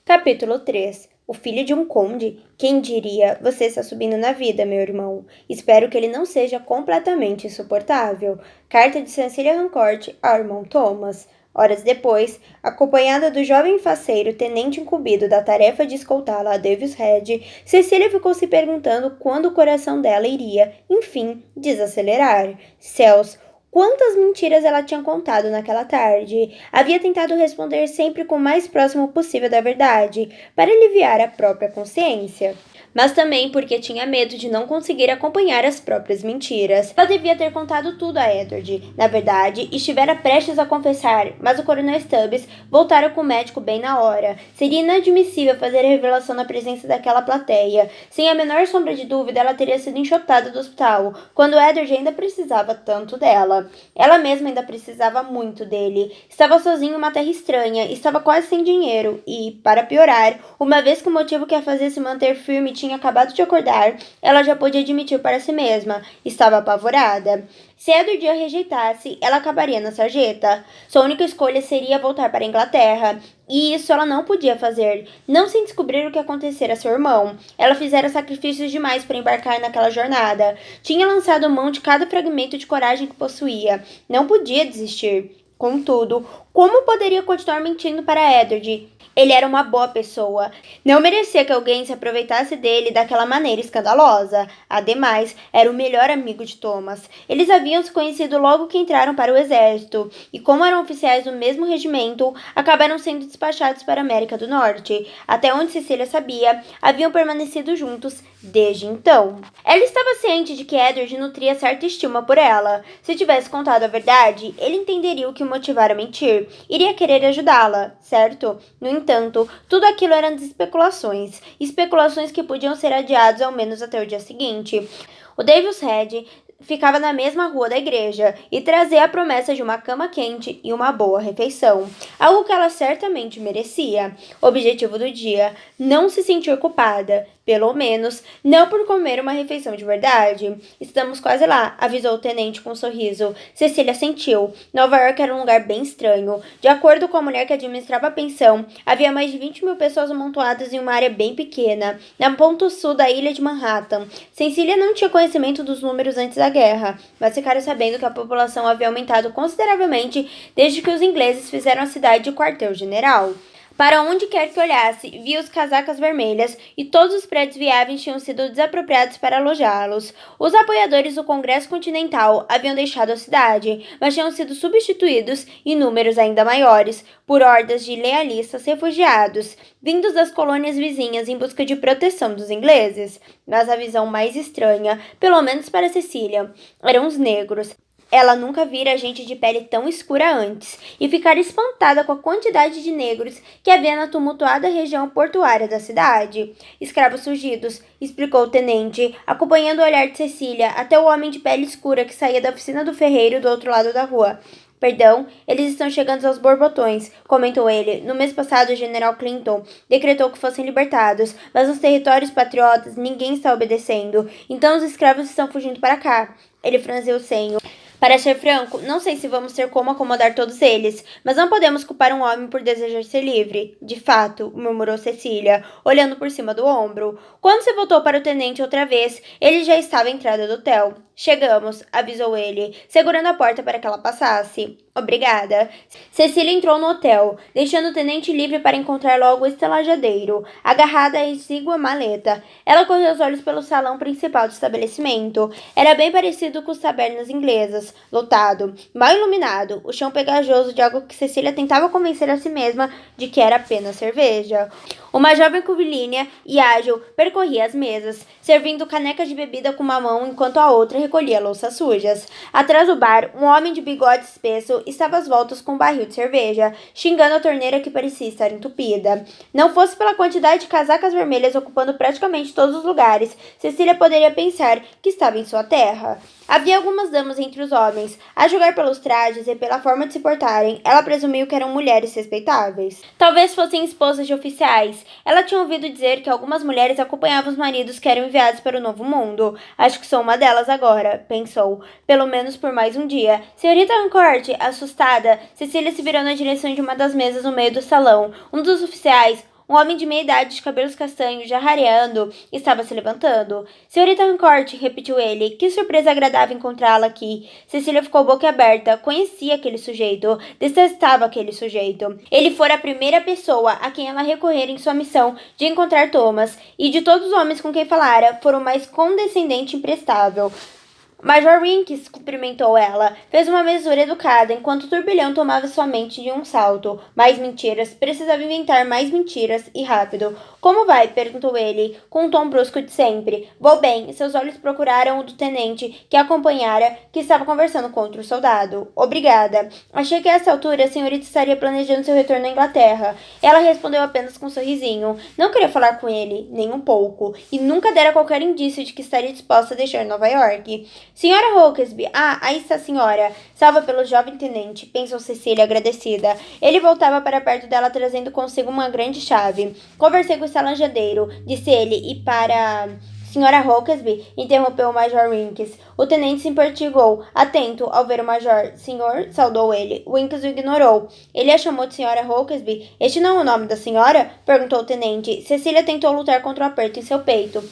Capítulo 3. O filho de um conde? Quem diria? Você está subindo na vida, meu irmão. Espero que ele não seja completamente insuportável. Carta de Cecília Rancourt ao irmão Thomas. Horas depois, acompanhada do jovem faceiro tenente incumbido da tarefa de escoltá-la a Davis Head, Cecília ficou se perguntando quando o coração dela iria, enfim, desacelerar. Céus! Quantas mentiras ela tinha contado naquela tarde? Havia tentado responder sempre com o mais próximo possível da verdade, para aliviar a própria consciência. Mas também porque tinha medo de não conseguir acompanhar as próprias mentiras. Ela devia ter contado tudo a Edward. Na verdade, estivera prestes a confessar, mas o coronel Stubbs voltara com o médico bem na hora. Seria inadmissível fazer a revelação na presença daquela plateia. Sem a menor sombra de dúvida, ela teria sido enxotada do hospital, quando Edward ainda precisava tanto dela. Ela mesma ainda precisava muito dele. Estava sozinha em uma terra estranha, estava quase sem dinheiro e, para piorar, uma vez que o motivo que a fazia se manter firme tinha acabado de acordar, ela já pôde admitir para si mesma. Estava apavorada. Se Edward a rejeitasse, ela acabaria na sarjeta. Sua única escolha seria voltar para a Inglaterra. E isso ela não podia fazer, não sem descobrir o que acontecera a seu irmão. Ela fizera sacrifícios demais para embarcar naquela jornada. Tinha lançado mão de cada fragmento de coragem que possuía. Não podia desistir. Contudo, como poderia continuar mentindo para Edward? Ele era uma boa pessoa. Não merecia que alguém se aproveitasse dele daquela maneira escandalosa. Ademais, era o melhor amigo de Thomas. Eles haviam se conhecido logo que entraram para o exército, e como eram oficiais do mesmo regimento, acabaram sendo despachados para a América do Norte. Até onde Cecília sabia, haviam permanecido juntos desde então. Ela estava ciente de que Edward nutria certa estima por ela. Se tivesse contado a verdade, ele entenderia o que o motivara a mentir. Iria querer ajudá-la, certo? No entanto, tudo aquilo eram especulações. Especulações que podiam ser adiadas ao menos até o dia seguinte. O Davis Head ficava na mesma rua da igreja e trazia a promessa de uma cama quente e uma boa refeição, algo que ela certamente merecia. O objetivo do dia, não se sentir culpada, pelo menos não por comer uma refeição de verdade. Estamos quase lá, avisou o tenente com um sorriso. Cecília sentiu. Nova York era um lugar bem estranho. De acordo com a mulher que administrava a pensão, havia mais de 20 mil pessoas amontoadas em uma área bem pequena, na ponta sul da ilha de Manhattan. Cecília não tinha conhecimento dos números antes da guerra, mas ficaram sabendo que a população havia aumentado consideravelmente desde que os ingleses fizeram a cidade de quartel-general. Para onde quer que olhasse, via os casacas vermelhas e todos os prédios viáveis tinham sido desapropriados para alojá-los. Os apoiadores do Congresso Continental haviam deixado a cidade, mas tinham sido substituídos, em números ainda maiores, por hordas de lealistas refugiados, vindos das colônias vizinhas em busca de proteção dos ingleses. Mas a visão mais estranha, pelo menos para Cecília, eram os negros. Ela nunca vira gente de pele tão escura antes, e ficara espantada com a quantidade de negros que havia na tumultuada região portuária da cidade. Escravos fugidos, explicou o tenente, acompanhando o olhar de Cecília até o homem de pele escura que saía da oficina do ferreiro do outro lado da rua. Perdão, eles estão chegando aos borbotões, comentou ele. No mês passado, o general Clinton decretou que fossem libertados, mas nos territórios patriotas ninguém está obedecendo, então os escravos estão fugindo para cá. Ele franziu o senho. Para ser franco, não sei se vamos ter como acomodar todos eles, mas não podemos culpar um homem por desejar ser livre. De fato, murmurou Cecília, olhando por cima do ombro. Quando se voltou para o tenente outra vez, ele já estava à entrada do hotel. Chegamos, avisou ele, segurando a porta para que ela passasse. Obrigada. Cecília entrou no hotel, deixando o tenente livre para encontrar logo o estalajadeiro, agarrada à exígua maleta. Ela correu os olhos pelo salão principal do estabelecimento. Era bem parecido com as tabernas inglesas, lotado, mal iluminado, o chão pegajoso de algo que Cecília tentava convencer a si mesma de que era apenas cerveja. Uma jovem curvilínea e ágil percorria as mesas, servindo canecas de bebida com uma mão enquanto a outra recolhia louças sujas. Atrás do bar, um homem de bigode espesso estava às voltas com um barril de cerveja, xingando a torneira que parecia estar entupida. Não fosse pela quantidade de casacas vermelhas ocupando praticamente todos os lugares, Cecília poderia pensar que estava em sua terra. Havia algumas damas entre os homens. A julgar pelos trajes e pela forma de se portarem, ela presumiu que eram mulheres respeitáveis. Talvez fossem esposas de oficiais. Ela tinha ouvido dizer que algumas mulheres acompanhavam os maridos que eram enviados para o Novo Mundo. Acho que sou uma delas agora, pensou. Pelo menos por mais um dia. Senhorita Rancourt, assustada, Cecília se virou na direção de uma das mesas no meio do salão. Um dos oficiais, Um homem de meia idade, de cabelos castanhos, já rareando, estava se levantando. Senhorita Rancourt, repetiu ele. Que surpresa agradável encontrá-la aqui. Cecília ficou boquiaberta. Conhecia aquele sujeito. Detestava aquele sujeito. Ele fora a primeira pessoa a quem ela recorrera em sua missão de encontrar Thomas, e de todos os homens com quem falara, fora o mais condescendente e imprestável. Major Winks cumprimentou ela. Fez uma mesura educada, enquanto o turbilhão tomava sua mente de um salto. Mais mentiras. Precisava inventar mais mentiras, e rápido. Como vai? Perguntou ele, com um tom brusco de sempre. Vou bem. Seus olhos procuraram o do tenente, que a acompanhara, que estava conversando com outro soldado. Obrigada. Achei que a essa altura a senhorita estaria planejando seu retorno à Inglaterra. Ela respondeu apenas com um sorrisinho. Não queria falar com ele, nem um pouco, e nunca dera qualquer indício de que estaria disposta a deixar Nova York. Senhora Hawkesby, aí está a senhora. Salva pelo jovem tenente, pensou Cecília agradecida. Ele voltava para perto dela trazendo consigo uma grande chave. Conversei com o estalajadeiro, disse ele, e para... Senhora Hawkesby, interrompeu o Major Winks. O tenente se impertigou, atento ao ver o Major. Senhor, saudou ele. Winks o ignorou. Ele a chamou de Senhora Hawkesby. Este não é o nome da senhora? Perguntou o tenente. Cecília tentou lutar contra o aperto em seu peito.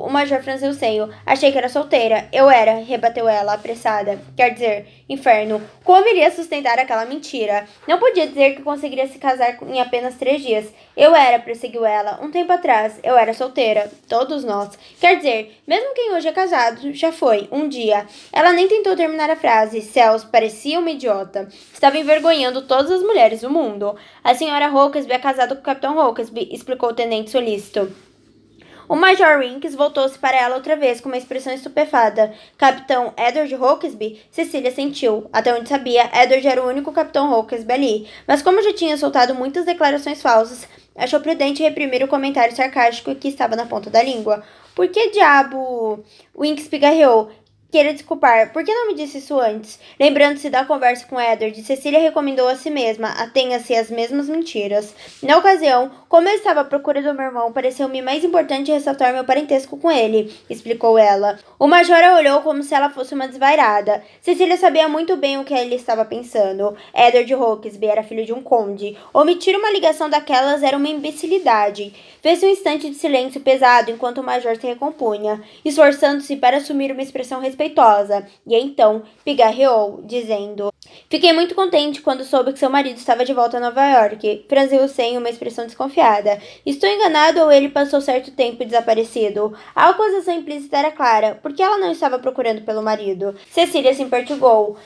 O Major franziu o seio. Achei que era solteira. Eu era, rebateu ela, apressada. Quer dizer, inferno. Como iria sustentar aquela mentira? Não podia dizer que conseguiria se casar em apenas 3 dias. Eu era, prosseguiu ela. Um tempo atrás, eu era solteira. Todos nós. Quer dizer, mesmo quem hoje é casado, já foi. Um dia. Ela nem tentou terminar a frase. Céus, parecia uma idiota. Estava envergonhando todas as mulheres do mundo. A senhora Hawkesby é casada com o Capitão Hawkesby, explicou o tenente solícito. O Major Winks voltou-se para ela outra vez, com uma expressão estupefada. Capitão Edward Hawkesby? Cecília sentiu. Até onde sabia, Edward era o único Capitão Hawkesby ali. Mas como já tinha soltado muitas declarações falsas, achou prudente reprimir o comentário sarcástico que estava na ponta da língua. Por que diabo? Winks pigarreou. Queira desculpar, por que não me disse isso antes? Lembrando-se da conversa com Edward, Cecília recomendou a si mesma, atenha-se às mesmas mentiras. Na ocasião, como eu estava à procura do meu irmão, pareceu-me mais importante ressaltar meu parentesco com ele, explicou ela. O major a olhou como se ela fosse uma desvairada. Cecília sabia muito bem o que ele estava pensando. Edward Hawkesby era filho de um conde. Omitir uma ligação daquelas era uma imbecilidade. Fez um instante de silêncio pesado enquanto o major se recompunha, esforçando-se para assumir uma expressão respeitosa, e então pigarreou, dizendo: Fiquei muito contente quando soube que seu marido estava de volta a Nova York. Franziu sem uma expressão desconfiada. Estou enganado ou ele passou certo tempo desaparecido? A acusação implícita era clara. Por que ela não estava procurando pelo marido? Cecília se impertigou.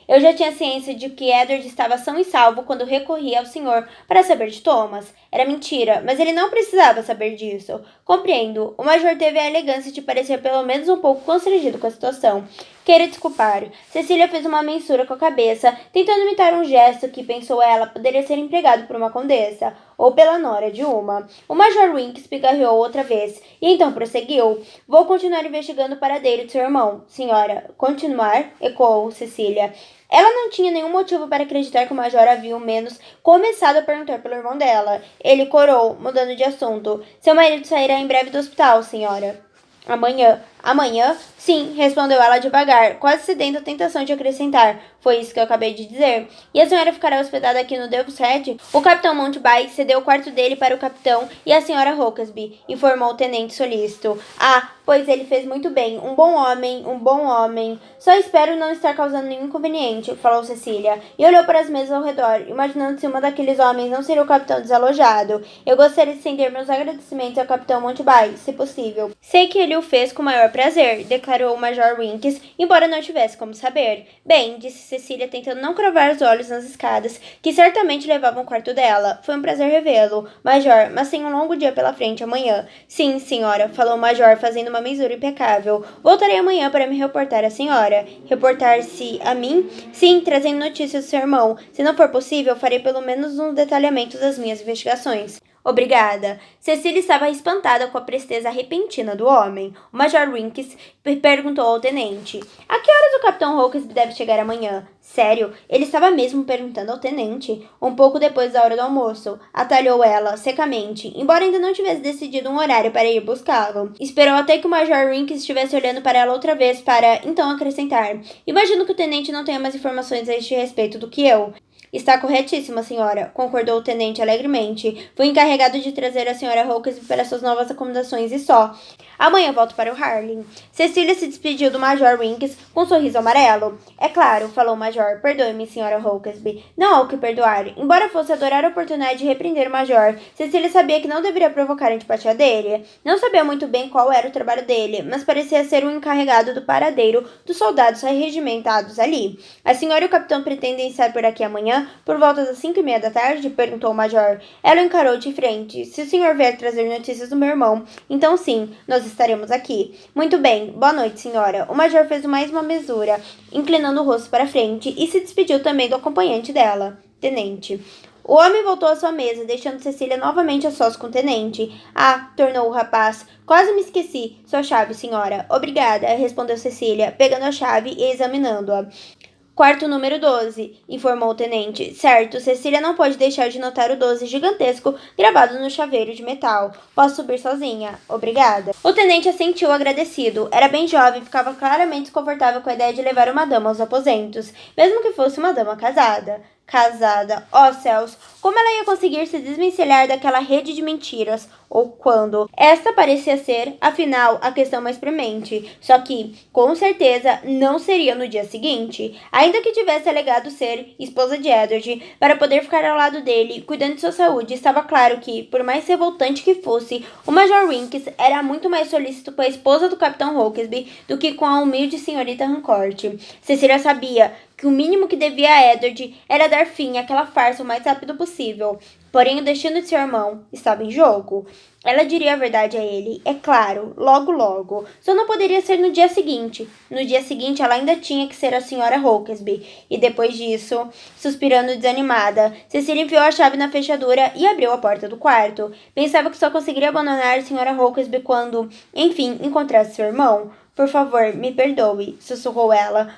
Eu já tinha ciência de que Edward estava são e salvo quando recorri ao senhor para saber de Thomas. Era mentira, mas ele não precisava saber disso. Compreendo. O major teve a elegância de parecer pelo menos um pouco constrangido com a situação. Queira desculpar. Cecília fez uma mensura com a cabeça, tentando imitar um gesto que, pensou ela, poderia ser empregado por uma condessa, ou pela nora de uma. O Major Winks pigarreou outra vez, e então prosseguiu. Vou continuar investigando o paradeiro de seu irmão. Senhora, continuar? Ecoou Cecília. Ela não tinha nenhum motivo para acreditar que o Major havia ao menos começado a perguntar pelo irmão dela. Ele corou, mudando de assunto. Seu marido sairá em breve do hospital, senhora. Amanhã. Amanhã? Sim, respondeu ela devagar, quase cedendo à tentação de acrescentar. Foi isso que eu acabei de dizer. E a senhora ficará hospedada aqui no Devil's Head? O capitão Monteby cedeu o quarto dele para o capitão e a senhora Hawkesby, informou o tenente solícito. Pois ele fez muito bem. Um bom homem, um bom homem. Só espero não estar causando nenhum inconveniente, falou Cecília, e olhou para as mesas ao redor, imaginando se uma daqueles homens não seria o capitão desalojado. Eu gostaria de estender meus agradecimentos ao capitão Monteby, se possível. Sei que ele o fez com o maior prazer, declarou o Major Winks, embora não tivesse como saber. Bem, disse Cecília, tentando não cravar os olhos nas escadas, que certamente levavam ao quarto dela. Foi um prazer revê-lo, Major, mas tem um longo dia pela frente amanhã. Sim, senhora, falou o Major, fazendo uma mensura impecável. Voltarei amanhã para me reportar à senhora. Reportar-se a mim? Sim, trazendo notícias do seu irmão. Se não for possível, farei pelo menos um detalhamento das minhas investigações. Obrigada. Cecília estava espantada com a presteza repentina do homem. O Major Winks perguntou ao tenente. A que horas o capitão Hawkesby deve chegar amanhã? Sério? Ele estava mesmo perguntando ao tenente. Um pouco depois da hora do almoço. Atalhou ela, secamente, embora ainda não tivesse decidido um horário para ir buscá-lo. Esperou até que o Major Winks estivesse olhando para ela outra vez para, então, acrescentar. Imagino que o tenente não tenha mais informações a este respeito do que eu. Está corretíssima, senhora, concordou o tenente alegremente. Fui encarregado de trazer a senhora Hawkins para suas novas acomodações e só. Amanhã volto para o Harlem. Cecília se despediu do Major Winks com um sorriso amarelo. É claro, falou o Major. Perdoe-me, senhora Hawkesby. Não há o que perdoar. Embora fosse adorar a oportunidade de repreender o Major, Cecília sabia que não deveria provocar a antipatia dele. Não sabia muito bem qual era o trabalho dele, mas parecia ser o encarregado do paradeiro dos soldados regimentados ali. A senhora e o capitão pretendem estar por aqui amanhã, por volta das 5:30 da tarde? Perguntou o Major. Ela o encarou de frente. Se o senhor vier trazer notícias do meu irmão, então sim, nós estaremos aqui. Muito bem. Boa noite, senhora. O Major fez mais uma mesura, inclinando o rosto para frente, e se despediu também do acompanhante dela, tenente. O homem voltou à sua mesa, deixando Cecília novamente a sós com o tenente. Ah, tornou o rapaz. Quase me esqueci. Sua chave, senhora. Obrigada, respondeu Cecília, pegando a chave e examinando-a. Quarto número 12, informou o tenente. Certo, Cecília não pode deixar de notar o 12 gigantesco gravado no chaveiro de metal. Posso subir sozinha? Obrigada. O tenente assentiu agradecido. Era bem jovem e ficava claramente desconfortável com a ideia de levar uma dama aos aposentos, mesmo que fosse uma dama casada. Casada. Oh, céus! Como ela ia conseguir se desvencilhar daquela rede de mentiras? Ou quando? Esta parecia ser, afinal, a questão mais premente. Só que, com certeza, não seria no dia seguinte. Ainda que tivesse alegado ser esposa de Edward, para poder ficar ao lado dele, cuidando de sua saúde, estava claro que, por mais revoltante que fosse, o Major Winks era muito mais solícito com a esposa do Capitão Hawkesby do que com a humilde senhorita Harcourt. Cecília sabia que o mínimo que devia a Edward era dar fim àquela farsa o mais rápido possível. Porém, o destino de seu irmão estava em jogo. Ela diria a verdade a ele, é claro, logo logo. Só não poderia ser no dia seguinte. No dia seguinte, ela ainda tinha que ser a senhora Hawkesby. E depois disso, suspirando desanimada, Cecília enfiou a chave na fechadura e abriu a porta do quarto. Pensava que só conseguiria abandonar a senhora Hawkesby quando, enfim, encontrasse seu irmão. Por favor, me perdoe, sussurrou ela.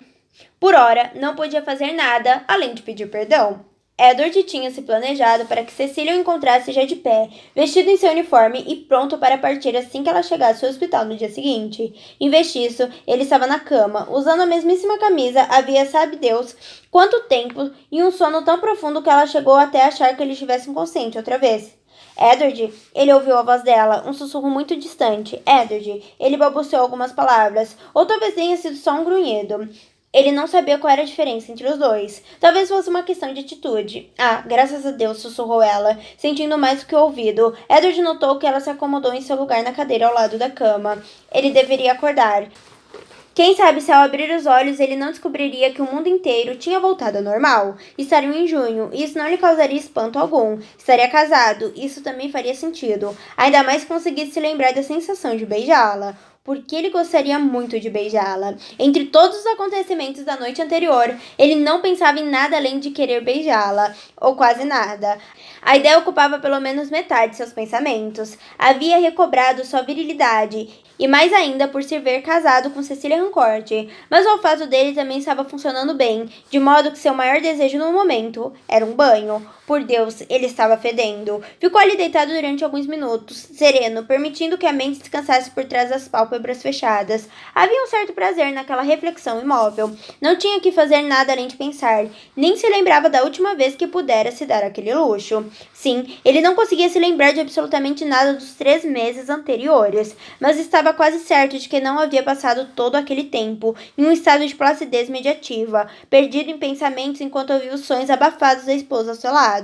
Por ora, não podia fazer nada além de pedir perdão. Edward tinha se planejado para que Cecília o encontrasse já de pé, vestido em seu uniforme e pronto para partir assim que ela chegasse ao hospital no dia seguinte. Em vez disso, ele estava na cama, usando a mesmíssima camisa havia sabe Deus quanto tempo e um sono tão profundo que ela chegou até achar que ele estivesse inconsciente outra vez. Edward, ele ouviu a voz dela, um sussurro muito distante. Edward, ele balbuciou algumas palavras, ou talvez tenha sido só um grunhido. Ele não sabia qual era a diferença entre os dois. Talvez fosse uma questão de atitude. Ah, graças a Deus, sussurrou ela, sentindo mais do que o ouvido. Edward notou que ela se acomodou em seu lugar na cadeira ao lado da cama. Ele deveria acordar. Quem sabe se ao abrir os olhos ele não descobriria que o mundo inteiro tinha voltado ao normal. Estariam em junho, e isso não lhe causaria espanto algum. Estaria casado, isso também faria sentido. Ainda mais se conseguisse se lembrar da sensação de beijá-la. Porque ele gostaria muito de beijá-la. Entre todos os acontecimentos da noite anterior, ele não pensava em nada além de querer beijá-la, ou quase nada. A ideia ocupava pelo menos metade de seus pensamentos. Havia recobrado sua virilidade, e mais ainda por se ver casado com Cecília Harcourt. Mas o olfato dele também estava funcionando bem, de modo que seu maior desejo no momento era um banho. Por Deus, ele estava fedendo. Ficou ali deitado durante alguns minutos, sereno, permitindo que a mente descansasse por trás das pálpebras fechadas. Havia um certo prazer naquela reflexão imóvel. Não tinha que fazer nada além de pensar. Nem se lembrava da última vez que pudera se dar aquele luxo. Sim, ele não conseguia se lembrar de absolutamente nada dos 3 meses anteriores, mas estava quase certo de que não havia passado todo aquele tempo em um estado de placidez mediativa, perdido em pensamentos enquanto ouvia os sonhos abafados da esposa ao seu lado.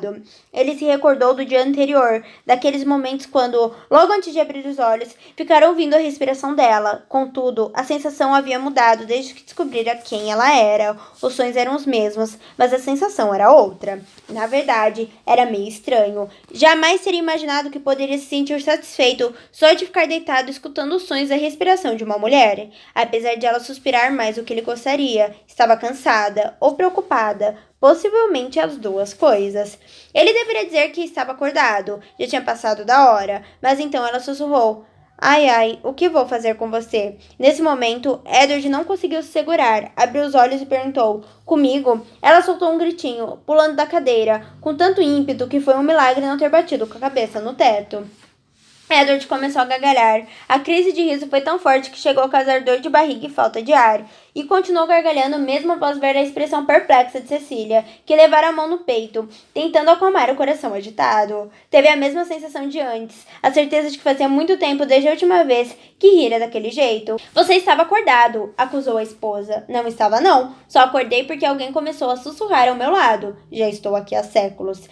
Ele se recordou do dia anterior, daqueles momentos quando, logo antes de abrir os olhos, ficaram ouvindo a respiração dela. Contudo, a sensação havia mudado desde que descobrira quem ela era. Os sonhos eram os mesmos, mas a sensação era outra. Na verdade, era meio estranho. Jamais teria imaginado que poderia se sentir satisfeito só de ficar deitado escutando os sonhos da respiração de uma mulher. Apesar de ela suspirar mais do que ele gostaria, estava cansada ou preocupada. Possivelmente as duas coisas. Ele deveria dizer que estava acordado, já tinha passado da hora, mas então ela sussurrou. Ai, ai, o que vou fazer com você? Nesse momento, Edward não conseguiu se segurar, abriu os olhos e perguntou, comigo? Ela soltou um gritinho, pulando da cadeira, com tanto ímpeto que foi um milagre não ter batido com a cabeça no teto. Edward começou a gargalhar. A crise de riso foi tão forte que chegou a causar dor de barriga e falta de ar. E continuou gargalhando mesmo após ver a expressão perplexa de Cecília, que levara a mão no peito, tentando acalmar o coração agitado. Teve a mesma sensação de antes, a certeza de que fazia muito tempo desde a última vez que rira daquele jeito. Você estava acordado, acusou a esposa. Não estava não, só acordei porque alguém começou a sussurrar ao meu lado. Já estou aqui há séculos.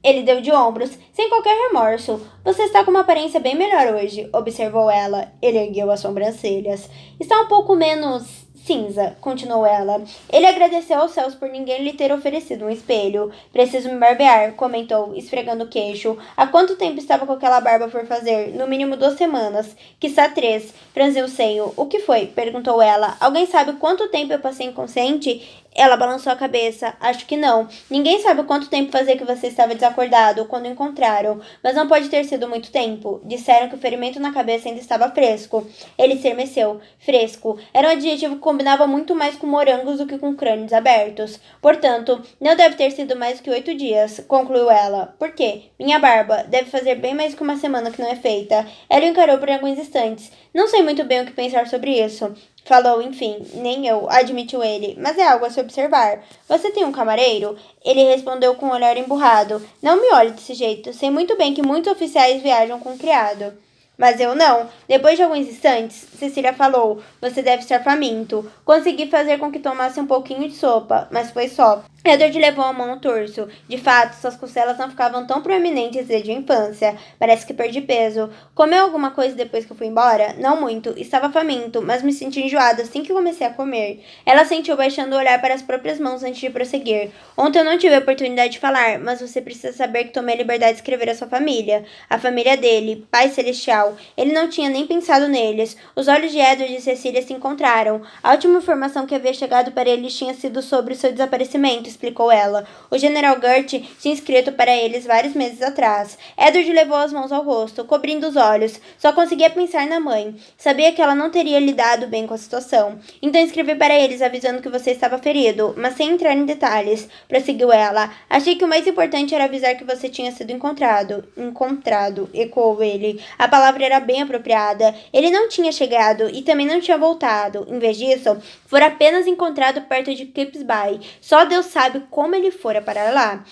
Ele deu de ombros, sem qualquer remorso. Você está com uma aparência bem melhor hoje, observou ela. Ele ergueu as sobrancelhas. Está um pouco menos cinza, continuou ela. Ele agradeceu aos céus por ninguém lhe ter oferecido um espelho. Preciso me barbear, comentou, esfregando o queixo. Há quanto tempo estava com aquela barba por fazer? No mínimo 2 semanas. Quiçá 3. Franziu o seio. O que foi? Perguntou ela. Alguém sabe quanto tempo eu passei inconsciente? Ela balançou a cabeça. Acho que não. Ninguém sabe quanto tempo fazia que você estava desacordado quando o encontraram, mas não pode ter sido muito tempo. Disseram que o ferimento na cabeça ainda estava fresco. Ele estremeceu. Fresco. Era um adjetivo que combinava muito mais com morangos do que com crânios abertos. Portanto, não deve ter sido mais do que 8 dias, concluiu ela. Por quê? Minha barba. Deve fazer bem mais que uma semana que não é feita. Ela o encarou por alguns instantes. Não sei muito bem o que pensar sobre isso. Falou, enfim, nem eu, admitiu ele, mas é algo a se observar. Você tem um camareiro? Ele respondeu com um olhar emburrado. Não me olhe desse jeito, sei muito bem que muitos oficiais viajam com criado. Mas eu não. Depois de alguns instantes, Cecília falou, você deve estar faminto. Consegui fazer com que tomasse um pouquinho de sopa, mas foi só. Edward levou a mão no torso. De fato, suas costelas não ficavam tão proeminentes desde a infância. Parece que perdi peso. Comeu alguma coisa depois que eu fui embora? Não muito. Estava faminto, mas me senti enjoado assim que comecei a comer. Ela sentiu baixando o olhar para as próprias mãos antes de prosseguir. Ontem eu não tive a oportunidade de falar, mas você precisa saber que tomei a liberdade de escrever a sua família. A família dele, Pai Celestial. Ele não tinha nem pensado neles. Os olhos de Edward e Cecília se encontraram. A última informação que havia chegado para eles tinha sido sobre o seu desaparecimento, explicou ela. O General Gert tinha escrito para eles vários meses atrás. Edward levou as mãos ao rosto, cobrindo os olhos. Só conseguia pensar na mãe. Sabia que ela não teria lidado bem com a situação. Então escrevi para eles avisando que você estava ferido, mas sem entrar em detalhes. Prosseguiu ela. Achei que o mais importante era avisar que você tinha sido encontrado. Encontrado, ecoou ele. A palavra era bem apropriada. Ele não tinha chegado e também não tinha voltado. Em vez disso, fora apenas encontrado perto de Kips Bay. Só Deus sabe como ele fora parar lá.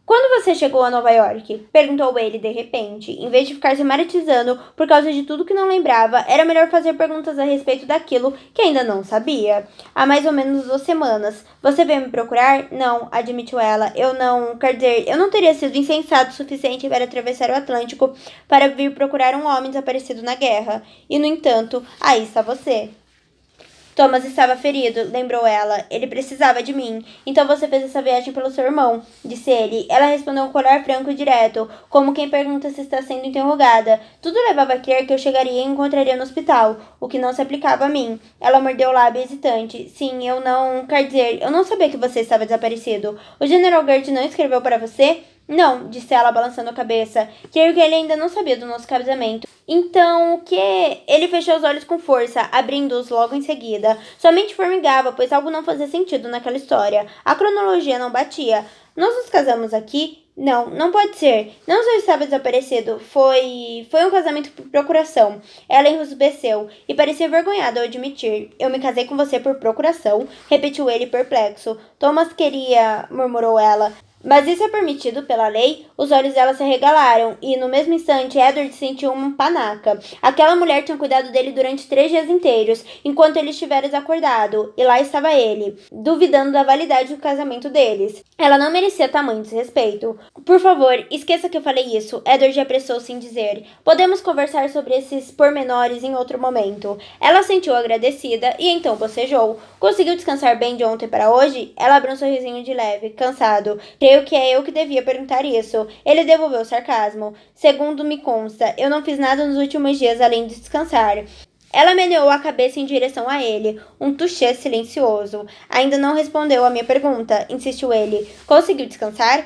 Quando você chegou a Nova York? Perguntou ele de repente. Em vez de ficar se maratizando por causa de tudo que não lembrava, era melhor fazer perguntas a respeito daquilo que ainda não sabia. Há mais ou menos 2 semanas. Você veio me procurar? Não, admitiu ela. Quer dizer, eu não teria sido insensato o suficiente para atravessar o Atlântico para vir procurar um homem desaparecido na guerra. E, no entanto, aí está você. Thomas estava ferido, lembrou ela. Ele precisava de mim. Então você fez essa viagem pelo seu irmão, disse ele. Ela respondeu com um olhar franco e direto, como quem pergunta se está sendo interrogada. Tudo levava a crer que eu chegaria e encontraria no hospital, o que não se aplicava a mim. Ela mordeu o lábio hesitante. Sim, quer dizer, eu não sabia que você estava desaparecido. O General Gert não escreveu para você? Não, disse ela balançando a cabeça. Creio que ele ainda não sabia do nosso casamento. Então, o que? Ele fechou os olhos com força, abrindo-os logo em seguida. Sua mente formigava, pois algo não fazia sentido naquela história. A cronologia não batia. Nós nos casamos aqui? Não, não pode ser. Não só estava desaparecido. Foi um casamento por procuração. Ela enrubesceu e parecia envergonhada ao admitir. Eu me casei com você por procuração, repetiu ele perplexo. Thomas queria, murmurou ela. Mas isso é permitido pela lei? Os olhos dela se arregalaram e, no mesmo instante, Edward sentiu uma panaca. Aquela mulher tinha cuidado dele durante 3 dias inteiros, enquanto ele estivera desacordado, e lá estava ele, duvidando da validade do casamento deles. Ela não merecia tamanho desrespeito. Por favor, esqueça que eu falei isso, Edward apressou-se em dizer. Podemos conversar sobre esses pormenores em outro momento. Ela sentiu agradecida e então bocejou. Conseguiu descansar bem de ontem para hoje? Ela abriu um sorrisinho de leve, cansado. Creio que é eu que devia perguntar isso. Ele devolveu o sarcasmo. Segundo me consta, eu não fiz nada nos últimos dias além de descansar. Ela meneou a cabeça em direção a ele, um touché silencioso. Ainda não respondeu a minha pergunta, insistiu ele. Conseguiu descansar?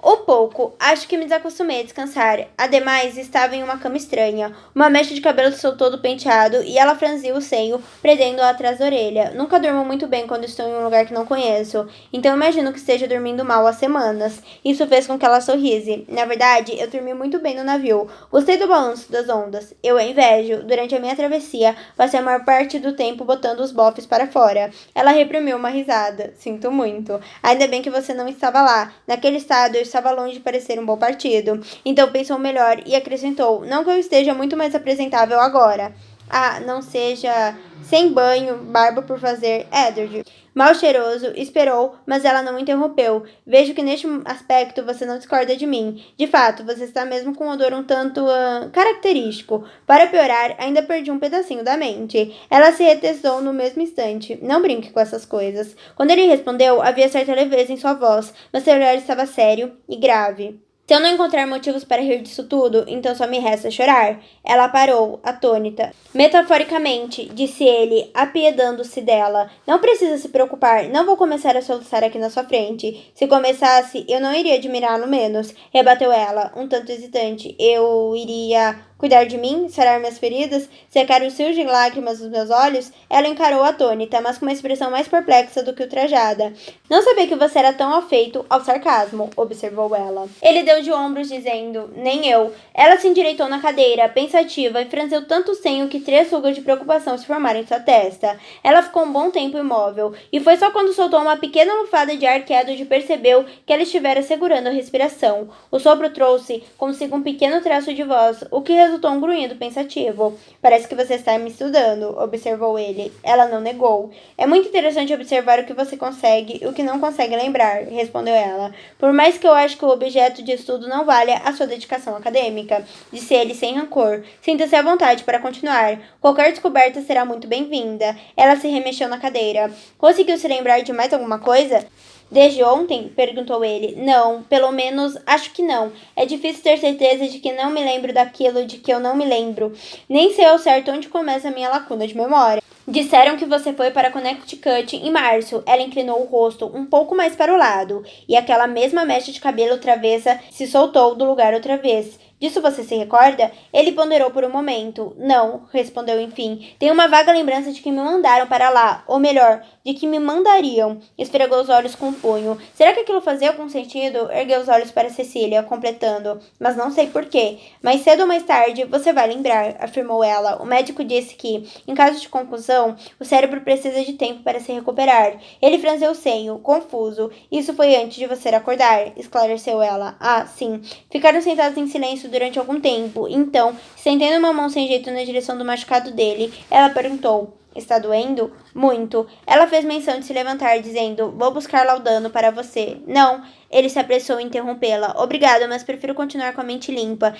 Ou pouco, acho que me desacostumei a descansar. Ademais, estava em uma cama estranha. Uma mecha de cabelo se soltou do penteado e ela franziu o seio, prendendo-o atrás da orelha. Nunca durmo muito bem quando estou em um lugar que não conheço, então imagino que esteja dormindo mal há semanas. Isso fez com que ela sorrisse. Na verdade, eu dormi muito bem no navio. Gostei do balanço das ondas. Eu a invejo. Durante a minha travessia, passei a maior parte do tempo botando os bofes para fora. Ela reprimiu uma risada. Sinto muito. Ainda bem que você não estava lá. Naquele estado, eu estava longe de parecer um bom partido. Então pensou melhor e acrescentou: não que eu esteja muito mais apresentável agora. Ah, não seja sem banho, barba por fazer, Edward. Mal cheiroso, esperou, mas ela não interrompeu. Vejo que neste aspecto você não discorda de mim. De fato, você está mesmo com um odor um tanto característico. Para piorar, ainda perdi um pedacinho da mente. Ela se retestou no mesmo instante. Não brinque com essas coisas. Quando ele respondeu, havia certa leveza em sua voz, mas seu olhar estava sério e grave. Se eu não encontrar motivos para rir disso tudo, então só me resta chorar. Ela parou, atônita. Metaforicamente, disse ele, apiedando-se dela. Não precisa se preocupar, não vou começar a soluçar aqui na sua frente. Se começasse, eu não iria admirá-lo menos, rebateu ela, um tanto hesitante. Eu iria cuidar de mim, sarar minhas feridas, secar os fios de lágrimas dos meus olhos. Ela encarou atônita, mas com uma expressão mais perplexa do que ultrajada. Não sabia que você era tão afeito ao sarcasmo, observou ela. Ele deu de ombros, dizendo, nem eu. Ela se endireitou na cadeira, pensativa, e franziu tanto o senho que 3 rugas de preocupação se formaram em sua testa. Ela ficou um bom tempo imóvel, e foi só quando soltou uma pequena lufada de ar que Edward percebeu que ela estivera segurando a respiração. O sopro trouxe consigo um pequeno traço de voz, o que resultou um grunhido pensativo. Parece que você está me estudando, observou ele. Ela não negou. É muito interessante observar o que você consegue e o que não consegue lembrar, respondeu ela. Por mais que eu ache que o objeto de estudo não valha a sua dedicação acadêmica, disse ele sem rancor. Sinta-se à vontade para continuar. Qualquer descoberta será muito bem-vinda. Ela se remexeu na cadeira. Conseguiu se lembrar de mais alguma coisa? Desde ontem? Perguntou ele. Não, pelo menos acho que não. É difícil ter certeza de que não me lembro daquilo de que eu não me lembro. Nem sei ao certo onde começa a minha lacuna de memória. Disseram que você foi para Connecticut em março. Ela inclinou o rosto um pouco mais para o lado, e aquela mesma mecha de cabelo travessa se soltou do lugar outra vez. Disso você se recorda? Ele ponderou por um momento. Não, respondeu enfim. Tenho uma vaga lembrança de que me mandaram para lá, ou melhor, de que me mandariam. Esfregou os olhos com o punho. Será que aquilo fazia algum sentido? Ergueu os olhos para Cecília, completando. Mas não sei porquê. Mais cedo ou mais tarde, você vai lembrar, afirmou ela. O médico disse que, em caso de concussão, o cérebro precisa de tempo para se recuperar. Ele franziu o senho, confuso. Isso foi antes de você acordar, esclareceu ela. Ah, sim. Ficaram sentados em silêncio durante algum tempo. Então, estendendo uma mão sem jeito na direção do machucado dele, ela perguntou: está doendo? Muito. Ela fez menção de se levantar, dizendo: vou buscar Laudano para você. Não. Ele se apressou em interrompê-la. Obrigada, mas prefiro continuar com a mente limpa.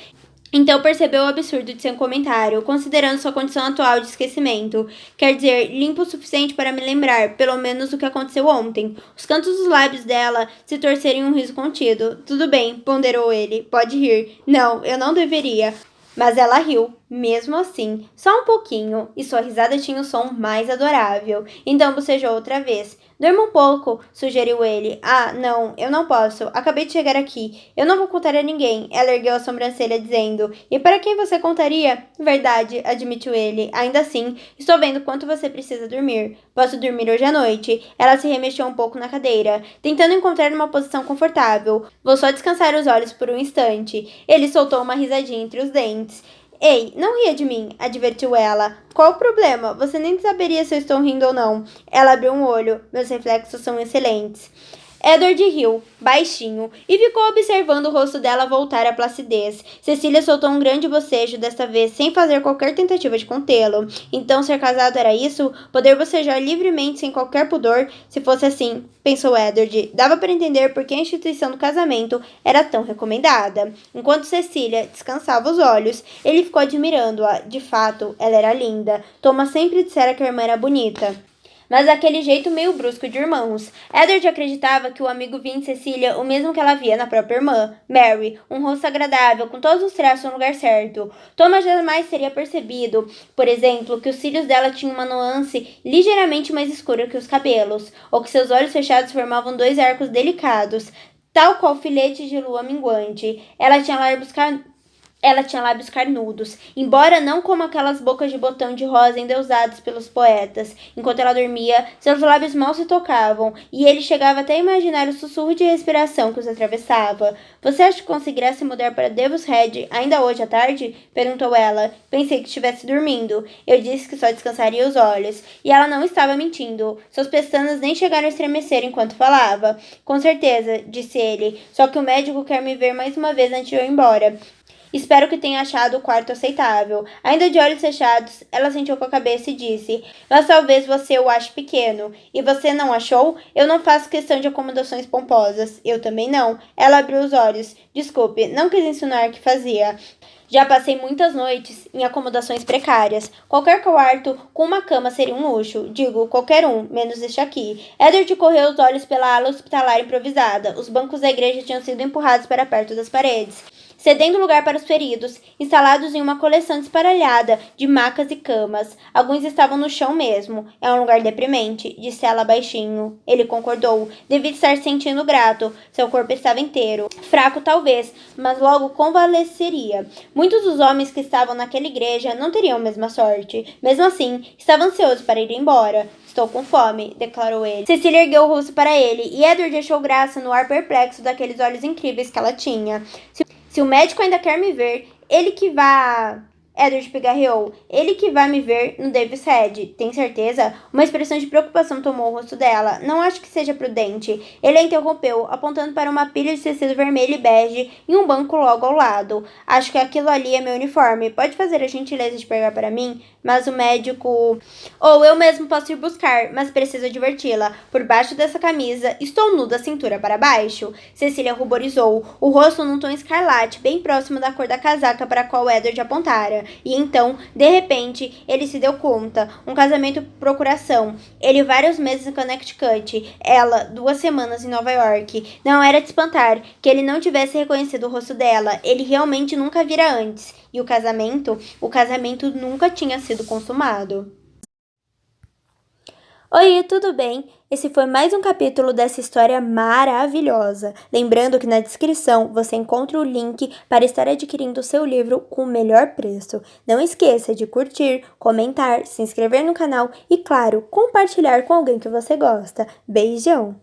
Então percebeu o absurdo de seu comentário, considerando sua condição atual de esquecimento. Quer dizer, limpo o suficiente para me lembrar, pelo menos, do que aconteceu ontem. Os cantos dos lábios dela se torceram em um riso contido. Tudo bem, ponderou ele. Pode rir. Não, eu não deveria. Mas ela riu, mesmo assim, só um pouquinho, e sua risada tinha o som mais adorável. Então bocejou outra vez. Durma um pouco, sugeriu ele. Ah, não, eu não posso. Acabei de chegar aqui. Eu não vou contar a ninguém. Ela ergueu a sobrancelha, dizendo. E para quem você contaria? Verdade, admitiu ele. Ainda assim, estou vendo quanto você precisa dormir. Posso dormir hoje à noite. Ela se remexeu um pouco na cadeira, tentando encontrar uma posição confortável. Vou só descansar os olhos por um instante. Ele soltou uma risadinha entre os dentes. Ei, não ria de mim, advertiu ela. Qual o problema? Você nem saberia se eu estou rindo ou não. Ela abriu um olho. Meus reflexos são excelentes. Edward riu, baixinho, e ficou observando o rosto dela voltar à placidez. Cecília soltou um grande bocejo, desta vez sem fazer qualquer tentativa de contê-lo. Então, ser casado era isso? Poder bocejar livremente sem qualquer pudor? Se fosse assim, pensou Edward, dava para entender por que a instituição do casamento era tão recomendada. Enquanto Cecília descansava os olhos, ele ficou admirando-a. De fato, ela era linda. Thomas sempre dissera que a irmã era bonita, mas daquele jeito meio brusco de irmãos. Edward acreditava que o amigo via em Cecília o mesmo que ela via na própria irmã, Mary, um rosto agradável, com todos os traços no lugar certo. Thomas jamais teria percebido, por exemplo, que os cílios dela tinham uma nuance ligeiramente mais escura que os cabelos, ou que seus olhos fechados formavam 2 arcos delicados, tal qual filetes de lua minguante. Ela tinha lábios carnudos, embora não como aquelas bocas de botão de rosa endeusadas pelos poetas. Enquanto ela dormia, seus lábios mal se tocavam, e ele chegava até a imaginar o sussurro de respiração que os atravessava. Você acha que conseguirá se mudar para Devil's Head ainda hoje à tarde? Perguntou ela. Pensei que estivesse dormindo. Eu disse que só descansaria os olhos. E ela não estava mentindo. Suas pestanas nem chegaram a estremecer enquanto falava. Com certeza, disse ele. Só que o médico quer me ver mais uma vez antes de eu ir embora. Espero que tenha achado o quarto aceitável. Ainda de olhos fechados, ela sentiu com a cabeça e disse: Mas talvez você o ache pequeno. E você não achou? Eu não faço questão de acomodações pomposas. Eu também não. Ela abriu os olhos. Desculpe, não quis insinuar que fazia. Já passei muitas noites em acomodações precárias. Qualquer quarto com uma cama seria um luxo. Digo, qualquer um, menos este aqui. Edward correu os olhos pela ala hospitalar improvisada. Os bancos da igreja tinham sido empurrados para perto das paredes, cedendo lugar para os feridos, instalados em uma coleção desparelhada de macas e camas. Alguns estavam no chão mesmo. É um lugar deprimente, disse ela baixinho. Ele concordou. Devia estar se sentindo grato. Seu corpo estava inteiro. Fraco talvez, mas logo convalesceria. Muitos dos homens que estavam naquela igreja não teriam a mesma sorte. Mesmo assim, estava ansioso para ir embora. Estou com fome, declarou ele. Cecília ergueu o rosto para ele, e Edward achou graça no ar perplexo daqueles olhos incríveis que ela tinha. Se o médico ainda quer me ver, ele que vá... Edward pigarreou. Ele que vai me ver no Davis Head. Tem certeza? Uma expressão de preocupação tomou o rosto dela. Não acho que seja prudente. Ele a interrompeu, apontando para uma pilha de tecido vermelho e bege em um banco logo ao lado. Acho que aquilo ali é meu uniforme. Pode fazer a gentileza de pegar para mim? Mas o médico... Ou eu mesmo posso ir buscar, mas preciso adverti-la. Por baixo dessa camisa, estou nu da cintura para baixo. Cecília ruborizou, o rosto num tom escarlate, bem próximo da cor da casaca para a qual Edward apontara. E então, de repente, ele se deu conta. Um casamento por procuração. Ele vários meses em Connecticut. Ela, 2 semanas em Nova York. Não era de espantar que ele não tivesse reconhecido o rosto dela. Ele realmente nunca a vira antes. E o casamento nunca tinha sido consumado. Oi, tudo bem? Esse foi mais um capítulo dessa história maravilhosa. Lembrando que na descrição você encontra o link para estar adquirindo o seu livro com o melhor preço. Não esqueça de curtir, comentar, se inscrever no canal e, claro, compartilhar com alguém que você gosta. Beijão!